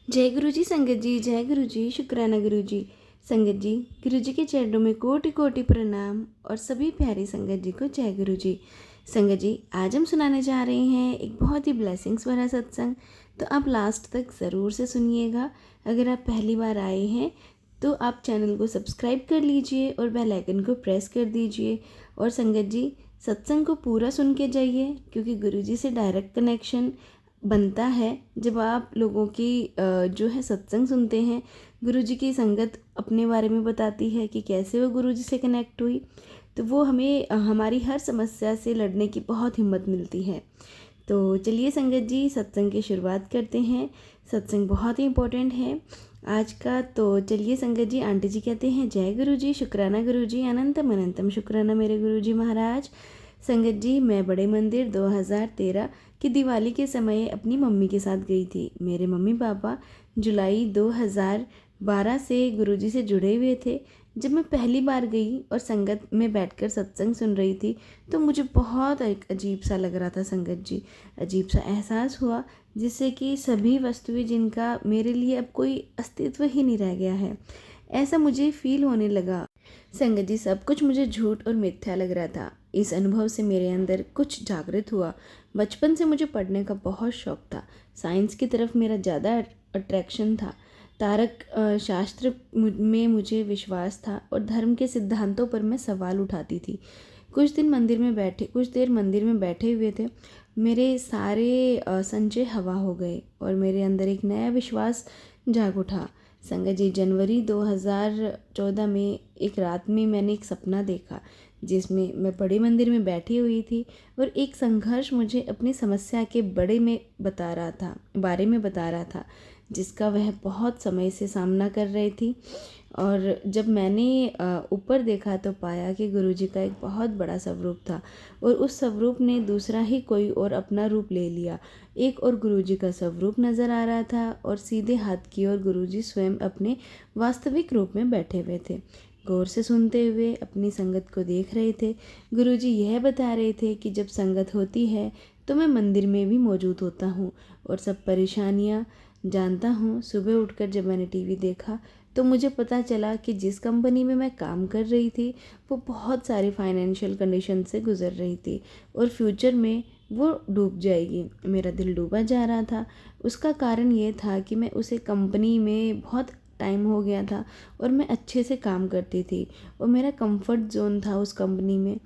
जय गुरु जी संगत जी, जय गुरु जी, शुक्राना गुरु जी। संगत जी, गुरु जी के चरणों में कोटि कोटि प्रणाम और सभी प्यारी संगत जी को जय गुरु जी। संगत जी, आज हम सुनाने जा रहे हैं एक बहुत ही ब्लेसिंग्स भरा सत्संग, तो आप लास्ट तक ज़रूर से सुनिएगा। अगर आप पहली बार आए हैं तो आप चैनल को सब्सक्राइब कर लीजिए और बेल आइकन को प्रेस कर दीजिए। और संगत जी, सत्संग को पूरा सुन के जाइए, क्योंकि गुरु जी से डायरेक्ट कनेक्शन बनता है जब आप लोगों की जो है सत्संग सुनते हैं। गुरुजी की संगत अपने बारे में बताती है कि कैसे वो गुरुजी से कनेक्ट हुई, तो वो हमें हमारी हर समस्या से लड़ने की बहुत हिम्मत मिलती है। तो चलिए संगत जी, सत्संग की शुरुआत करते हैं। सत्संग बहुत ही इम्पोर्टेंट है आज का। तो चलिए संगत जी, आंटी जी कहते हैं जय गुरु जी, शुक्राना गुरु जी, अनंतम अनंतम शुक्राना मेरे गुरु जी महाराज। संगत जी, मैं बड़े मंदिर 2013 की दिवाली के समय अपनी मम्मी के साथ गई थी। मेरे मम्मी पापा जुलाई 2012 से गुरुजी से जुड़े हुए थे। जब मैं पहली बार गई और संगत में बैठकर सत्संग सुन रही थी, तो मुझे बहुत एक अजीब सा लग रहा था संगत जी। अजीब सा एहसास हुआ, जिससे कि सभी वस्तुएं जिनका मेरे लिए अब कोई अस्तित्व ही नहीं रह गया है, ऐसा मुझे फील होने लगा। संगत जी, सब कुछ मुझे झूठ और मिथ्या लग रहा था। इस अनुभव से मेरे अंदर कुछ जागृत हुआ। बचपन से मुझे पढ़ने का बहुत शौक था। साइंस की तरफ मेरा ज़्यादा अट्रैक्शन था। तारक शास्त्र में मुझे विश्वास था और धर्म के सिद्धांतों पर मैं सवाल उठाती थी। कुछ देर मंदिर में बैठे हुए थे, मेरे सारे संशय हवा हो गए और मेरे अंदर एक नया विश्वास जाग उठा। संगत जी, जनवरी 2014 में एक रात में मैंने एक सपना देखा, जिसमें मैं बड़े मंदिर में बैठी हुई थी और एक संघर्ष मुझे अपनी समस्या के बारे में बता रहा था, जिसका वह बहुत समय से सामना कर रही थी। और जब मैंने ऊपर देखा तो पाया कि गुरुजी का एक बहुत बड़ा स्वरूप था और उस स्वरूप ने दूसरा ही कोई और अपना रूप ले लिया। एक और गुरुजी का स्वरूप नज़र आ रहा था और सीधे हाथ की ओर गुरुजी स्वयं अपने वास्तविक रूप में बैठे हुए थे। गौर से सुनते हुए अपनी संगत को देख रहे थे। गुरुजी यह बता रहे थे कि जब संगत होती है तो मैं मंदिर में भी मौजूद होता हूँ और सब परेशानियाँ जानता हूँ। सुबह उठकर जब मैंने टीवी देखा तो मुझे पता चला कि जिस कंपनी में मैं काम कर रही थी वो बहुत सारी फाइनेंशियल कंडीशन से गुजर रही थी और फ्यूचर में वो डूब जाएगी। मेरा दिल डूबा जा रहा था। उसका कारण ये था कि मैं उसे कंपनी में बहुत टाइम हो गया था और मैं अच्छे से काम करती थी और मेरा कंफर्ट जोन था उस कंपनी में।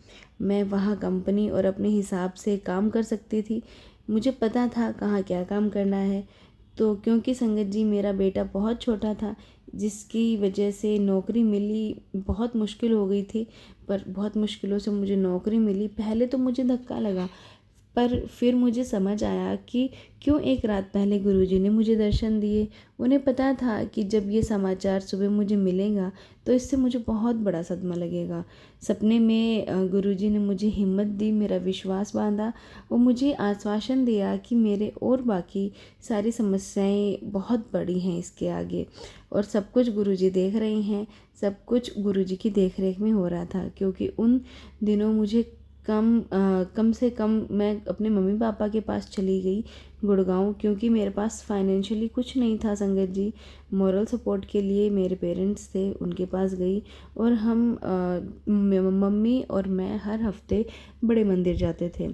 मैं वहाँ कंपनी और अपने हिसाब से काम कर सकती थी। मुझे पता था कहाँ क्या काम करना है। तो क्योंकि संगत जी, मेरा बेटा बहुत छोटा था, जिसकी वजह से नौकरी मिली बहुत मुश्किल हो गई थी, पर बहुत मुश्किलों से मुझे नौकरी मिली। पहले तो मुझे धक्का लगा, पर फिर मुझे समझ आया कि क्यों एक रात पहले गुरुजी ने मुझे दर्शन दिए। उन्हें पता था कि जब ये समाचार सुबह मुझे मिलेगा तो इससे मुझे बहुत बड़ा सदमा लगेगा। सपने में गुरुजी ने मुझे हिम्मत दी, मेरा विश्वास बांधा और मुझे आश्वासन दिया कि मेरे और बाकी सारी समस्याएं बहुत बड़ी हैं इसके आगे, और सब कुछ गुरुजी देख रहे हैं। सब कुछ गुरुजी की देख रेख में हो रहा था, क्योंकि उन दिनों मुझे कम से कम मैं अपने मम्मी पापा के पास चली गई गुड़गांव, क्योंकि मेरे पास फाइनेंशियली कुछ नहीं था संगत जी। मॉरल सपोर्ट के लिए मेरे पेरेंट्स थे, उनके पास गई और मम्मी और मैं हर हफ्ते बड़े मंदिर जाते थे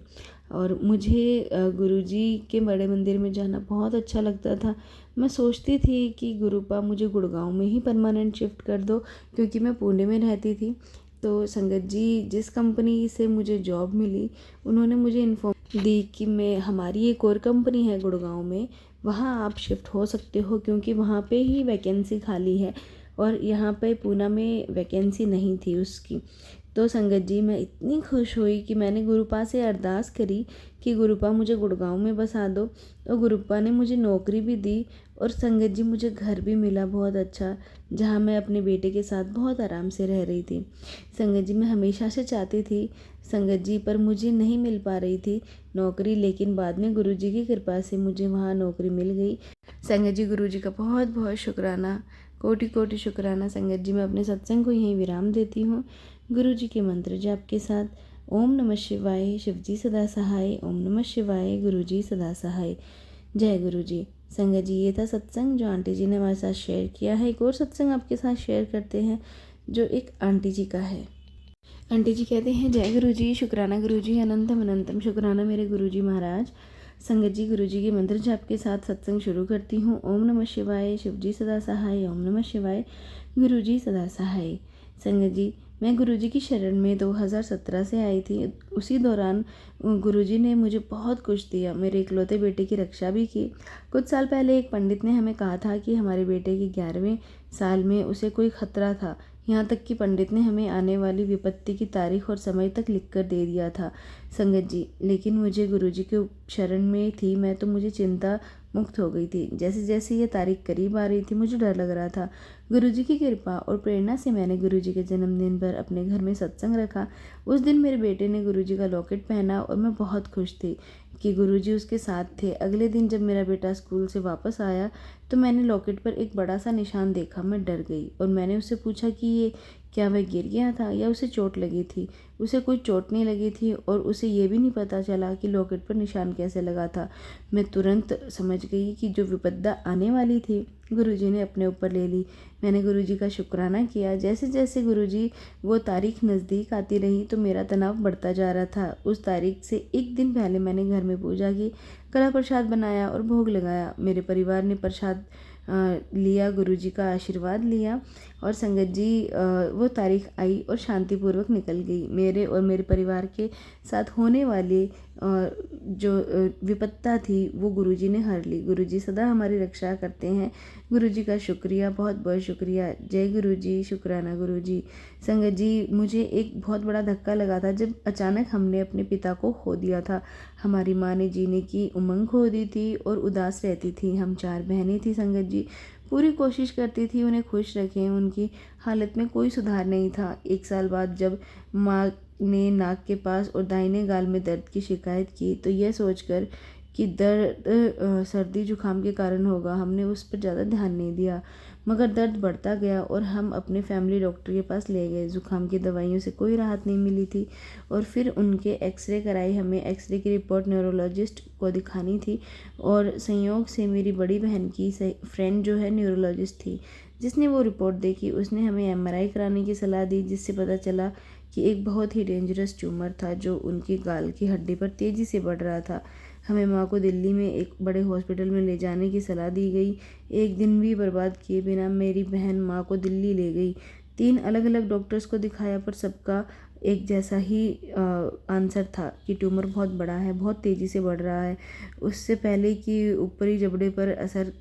और मुझे गुरुजी के बड़े मंदिर में जाना बहुत अच्छा लगता था। मैं सोचती थी कि गुरुपा मुझे गुड़गांव में ही परमानेंट शिफ्ट कर दो, क्योंकि मैं पुणे में रहती थी। तो संगत जी, जिस कंपनी से मुझे जॉब मिली, उन्होंने मुझे इन्फॉर्म दी कि मैं हमारी एक और कंपनी है गुड़गांव में, वहाँ आप शिफ्ट हो सकते हो, क्योंकि वहाँ पे ही वैकेंसी खाली है और यहाँ पे पूना में वैकेंसी नहीं थी उसकी। तो संगत जी, मैं इतनी खुश हुई कि मैंने गुरुपा से अरदास करी कि गुरुपा मुझे गुड़गांव में बसा दो, और गुरुपा ने मुझे नौकरी भी दी और संगत जी मुझे घर भी मिला बहुत अच्छा, जहाँ मैं अपने बेटे के साथ बहुत आराम से रह रही थी। संगत जी, मैं हमेशा से चाहती थी संगत जी, पर मुझे नहीं मिल पा रही थी नौकरी, लेकिन बाद में गुरुजी की कृपा से मुझे वहाँ नौकरी मिल गई। संगत जी, गुरुजी का बहुत बहुत शुक्राना, कोटि कोटि शुक्राना। संगत जी, मैं अपने सत्संग को यहीं विराम देती हूँ गुरुजी के मंत्र जाप के साथ। ओम नमः शिवाय, शिवजी सदा सहाय। ओम नमः शिवाय, गुरुजी सदा सहाय। जय गुरुजी। संगत जी, ये था सत्संग जो आंटी जी ने हमारे साथ शेयर किया है। एक और सत्संग आपके साथ शेयर करते हैं जो एक आंटी जी का है। आंटी जी कहते हैं, जय गुरु जी, शुक्राना गुरु जी, अनंतम अनंतम शुक्राना मेरे गुरु जी महाराज। संगत जी, गुरु जी के मंत्र जाप के साथ सत्संग शुरू करती हूँ। ओम नमः शिवाय, शिव जी सदा सहाय। ओम नमः शिवाय, गुरु जी सदा सहाय। संगत जी, मैं गुरु जी की शरण में 2017 से आई थी। उसी दौरान गुरु जी ने मुझे बहुत कुछ दिया, मेरे इकलौते बेटे की रक्षा भी की। कुछ साल पहले एक पंडित ने हमें कहा था कि हमारे बेटे के 11वें साल में उसे कोई खतरा था। यहाँ तक कि पंडित ने हमें आने वाली विपत्ति की तारीख और समय तक लिख कर दे दिया था। संगत जी, लेकिन मुझे गुरु जी के शरण में थी मैं, तो मुझे चिंता मुक्त हो गई थी। जैसे जैसे ये तारीख करीब आ रही थी मुझे डर लग रहा था। गुरु जी की कृपा और प्रेरणा से मैंने गुरु जी के जन्मदिन पर अपने घर में सत्संग रखा। उस दिन मेरे बेटे ने गुरु जी का लॉकेट पहना और मैं बहुत खुश थी कि गुरु जी उसके साथ थे। अगले दिन जब मेरा बेटा स्कूल से वापस आया तो मैंने लॉकेट पर एक बड़ा सा निशान देखा। मैं डर गई और मैंने उससे पूछा कि ये क्या वह गिर गया था या उसे चोट लगी थी। उसे कोई चोट नहीं लगी थी और उसे ये भी नहीं पता चला कि लॉकेट पर निशान कैसे लगा था। मैं तुरंत समझ गई कि जो विपदा आने वाली थी गुरुजी ने अपने ऊपर ले ली। मैंने गुरुजी का शुक्राना किया। जैसे जैसे गुरुजी वो तारीख नज़दीक आती रही तो मेरा तनाव बढ़ता जा रहा था। उस तारीख से एक दिन पहले मैंने घर में पूजा की, कड़ा प्रसाद बनाया और भोग लगाया। मेरे परिवार ने प्रसाद लिया, गुरुजी का आशीर्वाद लिया और संगत जी वो तारीख आई और शांतिपूर्वक निकल गई। मेरे और मेरे परिवार के साथ होने वाली जो विपत्ता थी वो गुरुजी ने हर ली। गुरुजी सदा हमारी रक्षा करते हैं। गुरुजी का शुक्रिया, बहुत बहुत शुक्रिया। जय गुरुजी, शुक्राना गुरुजी। संगत जी, मुझे एक बहुत बड़ा धक्का लगा था जब अचानक हमने अपने पिता को खो दिया था। हमारी माँ ने जीने की उमंग खो दी थी और उदास रहती थी। हम 4 बहनें थी संगत जी। पूरी कोशिश करती थी उन्हें खुश रखें, उनकी हालत में कोई सुधार नहीं था। 1 साल बाद जब माँ ने नाक के पास और दाहिने गाल में दर्द की शिकायत की तो यह सोचकर कि दर्द सर्दी जुकाम के कारण होगा, हमने उस पर ज़्यादा ध्यान नहीं दिया। मगर दर्द बढ़ता गया और हम अपने फैमिली डॉक्टर के पास ले गए। जुकाम की दवाइयों से कोई राहत नहीं मिली थी और फिर उनके एक्सरे कराई। हमें एक्सरे की रिपोर्ट न्यूरोलॉजिस्ट को दिखानी थी और संयोग से मेरी बड़ी बहन की फ्रेंड जो है न्यूरोलॉजिस्ट थी, जिसने वो रिपोर्ट देखी। उसने हमें MRI कराने की सलाह दी, जिससे पता चला कि एक बहुत ही डेंजरस ट्यूमर था जो उनकी गाल की हड्डी पर तेज़ी से बढ़ रहा था। हमें माँ को दिल्ली में एक बड़े हॉस्पिटल में ले जाने की सलाह दी गई। एक दिन भी बर्बाद किए बिना मेरी बहन माँ को दिल्ली ले गई। 3 अलग अलग डॉक्टर्स को दिखाया पर सबका एक जैसा ही आंसर था कि ट्यूमर बहुत बड़ा है, बहुत तेज़ी से बढ़ रहा है। उससे पहले कि ऊपरी जबड़े पर असर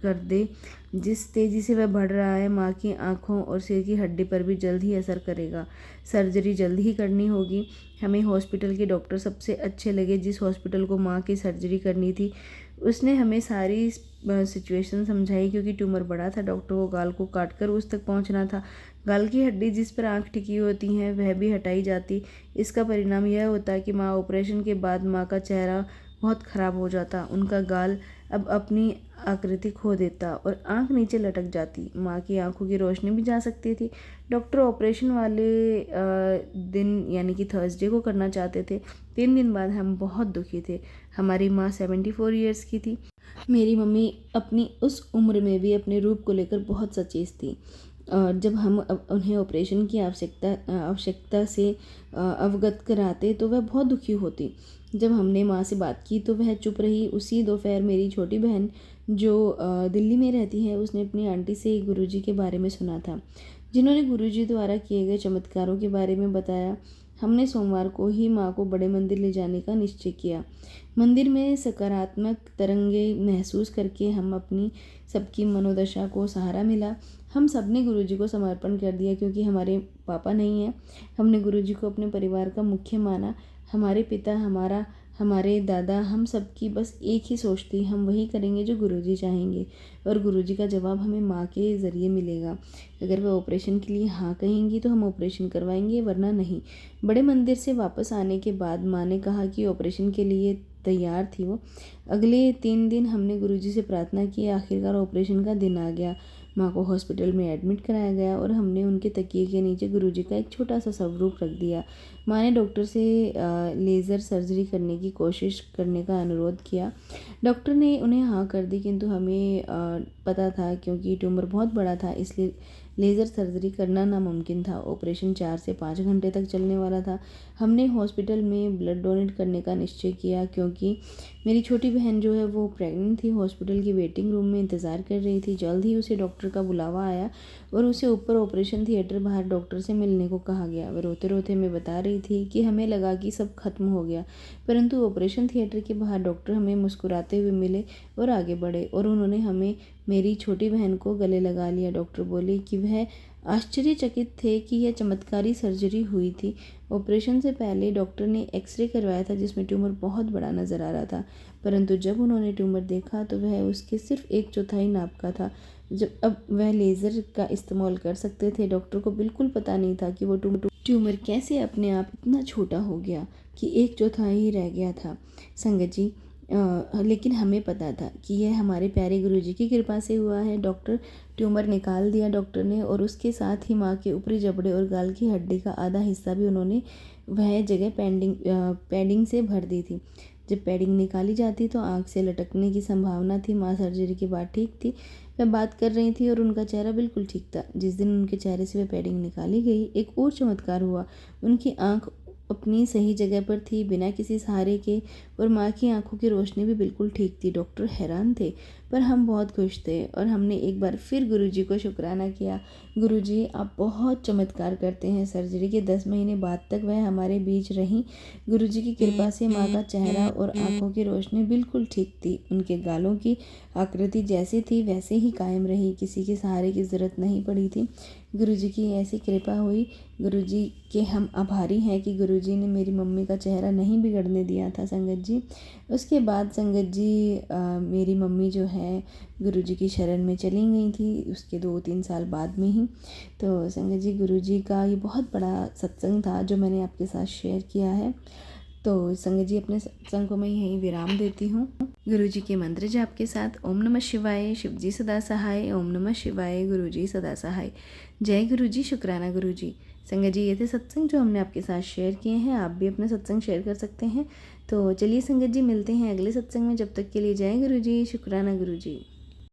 कर दे, जिस तेज़ी से वह बढ़ रहा है माँ की आँखों और सिर की हड्डी पर भी जल्द ही असर करेगा। सर्जरी जल्द ही करनी होगी। हमें हॉस्पिटल के डॉक्टर सबसे अच्छे लगे। जिस हॉस्पिटल को माँ की सर्जरी करनी थी उसने हमें सारी सिचुएशन समझाई, क्योंकि ट्यूमर बड़ा था। डॉक्टर को गाल को काट कर उस तक पहुंचना था। गाल की हड्डी जिस पर आँख टिकी होती हैं वह भी हटाई जाती। इसका परिणाम यह होता कि माँ ऑपरेशन के बाद माँ का चेहरा बहुत ख़राब हो जाता। उनका गाल अब अपनी आकृति खो देता और आँख नीचे लटक जाती। माँ की आंखों की रोशनी भी जा सकती थी। डॉक्टर ऑपरेशन वाले दिन यानी कि थर्सडे को करना चाहते थे। 3 दिन बाद हम बहुत दुखी थे। हमारी माँ 74 ईयर्स की थी। मेरी मम्मी अपनी उस उम्र में भी अपने रूप को लेकर बहुत सचेत थी। जब हम उन्हें ऑपरेशन की आवश्यकता से अवगत कराते तो वह बहुत दुखी होती। जब हमने माँ से बात की तो वह चुप रही। उसी दोपहर मेरी छोटी बहन जो दिल्ली में रहती है उसने अपनी आंटी से गुरुजी के बारे में सुना था, जिन्होंने गुरुजी द्वारा किए गए चमत्कारों के बारे में बताया। हमने सोमवार को ही माँ को बड़े मंदिर ले जाने का निश्चय किया। मंदिर में सकारात्मक तरंगे महसूस करके हम अपनी सबकी मनोदशा को सहारा मिला। हम सब ने गुरुजी को समर्पण कर दिया, क्योंकि हमारे पापा नहीं हैं। हमने गुरुजी को अपने परिवार का मुख्य माना। हमारे पिता, हमारे दादा, हम सब की बस एक ही सोच थी, हम वही करेंगे जो गुरुजी चाहेंगे और गुरुजी का जवाब हमें माँ के ज़रिए मिलेगा। अगर वह ऑपरेशन के लिए हाँ कहेंगी तो हम ऑपरेशन करवाएंगे, वरना नहीं। बड़े मंदिर से वापस आने के बाद माँ ने कहा कि ऑपरेशन के लिए तैयार थी वो। अगले 3 दिन हमने गुरुजी से प्रार्थना की। आखिरकार ऑपरेशन का दिन आ गया। माँ को हॉस्पिटल में एडमिट कराया गया और हमने उनके तकिए के नीचे गुरुजी का एक छोटा सा स्वरूप रख दिया। माँ ने डॉक्टर से लेज़र सर्जरी करने की कोशिश करने का अनुरोध किया। डॉक्टर ने उन्हें हाँ कर दी, किंतु हमें पता था क्योंकि ट्यूमर बहुत बड़ा था, इसलिए लेज़र सर्जरी करना नामुमकिन था। ऑपरेशन 4 से 5 घंटे तक चलने वाला था। हमने हॉस्पिटल में ब्लड डोनेट करने का निश्चय किया क्योंकि मेरी छोटी बहन जो है वो प्रेग्नेंट थी। हॉस्पिटल की वेटिंग रूम में इंतज़ार कर रही थी। जल्द ही उसे डॉक्टर का बुलावा आया और उसे ऊपर ऑपरेशन थिएटर बाहर डॉक्टर से मिलने को कहा गया। वह रोते रोते हमें बता रही थी कि हमें लगा कि सब खत्म हो गया, परंतु ऑपरेशन थिएटर के बाहर डॉक्टर हमें मुस्कुराते हुए मिले और आगे बढ़े और उन्होंने हमें, मेरी छोटी बहन को गले लगा लिया। डॉक्टर बोले कि वह आश्चर्यचकित थे कि यह चमत्कारी सर्जरी हुई थी। ऑपरेशन से पहले डॉक्टर ने एक्सरे करवाया था जिसमें ट्यूमर बहुत बड़ा नज़र आ रहा था, परंतु जब उन्होंने ट्यूमर देखा तो वह उसके सिर्फ 1/4 नाप का था। जब अब वह लेज़र का इस्तेमाल कर सकते थे। डॉक्टर को बिल्कुल पता नहीं था कि वो ट्यूमर कैसे अपने आप इतना छोटा हो गया कि 1/4 ही रह गया था। संगत जी, लेकिन हमें पता था कि यह हमारे प्यारे गुरुजी की कृपा से हुआ है। डॉक्टर ट्यूमर निकाल दिया डॉक्टर ने, और उसके साथ ही माँ के ऊपरी जबड़े और गाल की हड्डी का आधा हिस्सा भी उन्होंने वह जगह पैडिंग से भर दी थी। जब पैडिंग निकाली जाती तो आँख से लटकने की संभावना थी। माँ सर्जरी के बाद ठीक थी, वह बात कर रही थी और उनका चेहरा बिल्कुल ठीक था। जिस दिन उनके चेहरे से वह पैडिंग निकाली गई, एक और चमत्कार हुआ। उनकी आँख अपनी सही जगह पर थी, बिना किसी सहारे के, और माँ की आंखों की रोशनी भी बिल्कुल ठीक थी। डॉक्टर हैरान थे, पर हम बहुत खुश थे और हमने एक बार फिर गुरुजी को शुक्राना किया। गुरुजी, आप बहुत चमत्कार करते हैं। सर्जरी के 10 महीने बाद तक वह हमारे बीच रहीं। गुरुजी की कृपा से माँ का चेहरा और आंखों की रोशनी बिल्कुल ठीक थी। उनके गालों की आकृति जैसी थी वैसे ही कायम रही, किसी के सहारे की ज़रूरत नहीं पड़ी थी। गुरुजी की ऐसी कृपा हुई। गुरुजी के हम आभारी हैं कि गुरुजी ने मेरी मम्मी का चेहरा नहीं बिगड़ने दिया था। संगत जी, उसके बाद संगत जी मेरी मम्मी जो है गुरुजी की शरण में चली गई थी, उसके 2-3 साल बाद में ही। तो संगत जी, गुरुजी का ये बहुत बड़ा सत्संग था जो मैंने आपके साथ शेयर किया है। तो संगत जी, अपने सत्संग को मैं यहीं विराम देती हूँ। गुरुजी के मंत्र जाप के साथ ओम नमः शिवाय, शिवजी सदा सहाय, ओम नमः शिवाय, गुरुजी सदा सहाय। जय गुरुजी, शुक्राना गुरुजी। संगत जी, ये थे सत्संग जो हमने आपके साथ शेयर किए हैं। आप भी अपने सत्संग शेयर कर सकते हैं। तो चलिए संगत जी, मिलते हैं अगले सत्संग में। जब तक के लिए जय गुरुजी, शुक्राना गुरुजी।